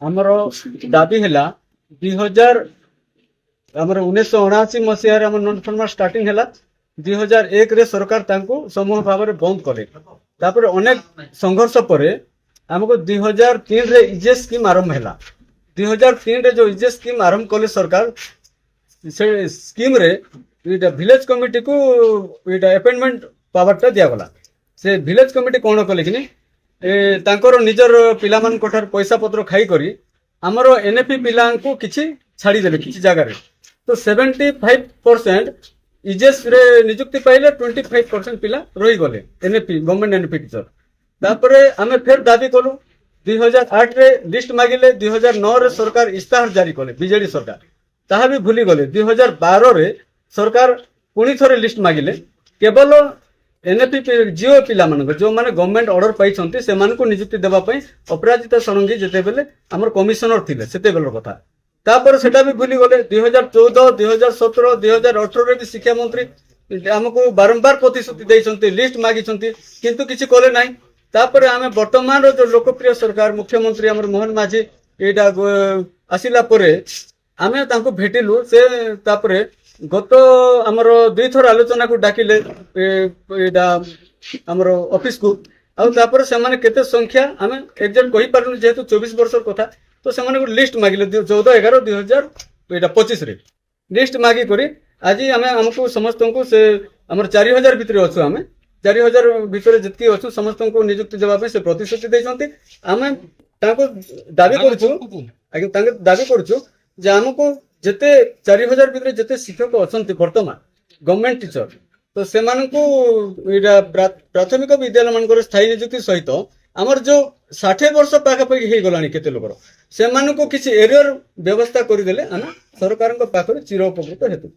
आमर दाबी है 1979 मसीह नन फर्मा स्टार्टिंग है 2001 रे सरकार समूह भाव में बंद कले तापर अनेक संघर्ष पर आमको 2003 रे इजे स्कीम आरंभ है 2003 रे जो इजे स्कीम आरंभ कले सरकार से स्कीम रे विलेज कमिटी को अपॉइंटमेंट पावर टा दिगला से विलेज कमिटी कौन कले कि तांकर निजर पिला मान कोठार पैसा पत्र खाई करी आमर एनएपी पिला को किछि छाड़ी देले किछि जगह रे तो 75% इजेस रे नियुक्ति पाइले 25% पिला रही गले एनएपी गवर्नमेंट एनएपी टीचर तापरे आमे फिर दाबी कलु 2008 रे लिस्ट मागिले 2009 रे सरकार इस्ताहार जारी कले बीजेडी सरकार ताहा भी भूली गले 2012 रे सरकार पुणी थरे लिस्ट मागिले केवल एनएपी जिओ पिला मान जो माने गवर्नमेंट ऑर्डर पाई छंती से मान को नियुक्ति देबा पई अपराजिता षडंगी जेते बेले हमर कमिशनर थिले सेते बेलर कथा तापर सेटा भी भूली गले 2014 2017 2018 रे भी शिक्षा मंत्री हमको बारंबार प्रतिश्रुति दैछंती लिस्ट मागी छंती किंतु किछि कोले नाही तापर आमे वर्तमान रो जो लोकप्रिय सरकार मुख्यमंत्री हमर मोहन माझी एटा आसिला परे आमे तांको भेटिलु से तापरे गत आमर दुई थर आलोचना को डाकिले आमर ऑफिस को आपर से केते संख्या आम एक्जाक्ट कही पारनु जेहेतु 24 वर्ष कथा तो से लिस्ट मागिले 14/11/2025 रे लिस्ट मागी करी आज आम आमको समस्त को से आमर 4000 भितर अच्छु आम 4000 भितर जितकी अच्छु समस्त को नियुक्ति देवा से प्रतिश्रुति देछंती आम ताको दाबी करछु दाबी करछु जे हमको जेते 4000 भितर जेते शिक्षक अछंती वर्तमान गवर्नमेंट टीचर तो से प्राथमिक विद्यालय मान स्थायी नियुक्ति सहित आमर जो 60 वर्ष पाखापाखि हो गलानी केते लोकर से किसी एरियर व्यवस्था करदेले आम सरकार पाखरे चिर उपकृत हेतु।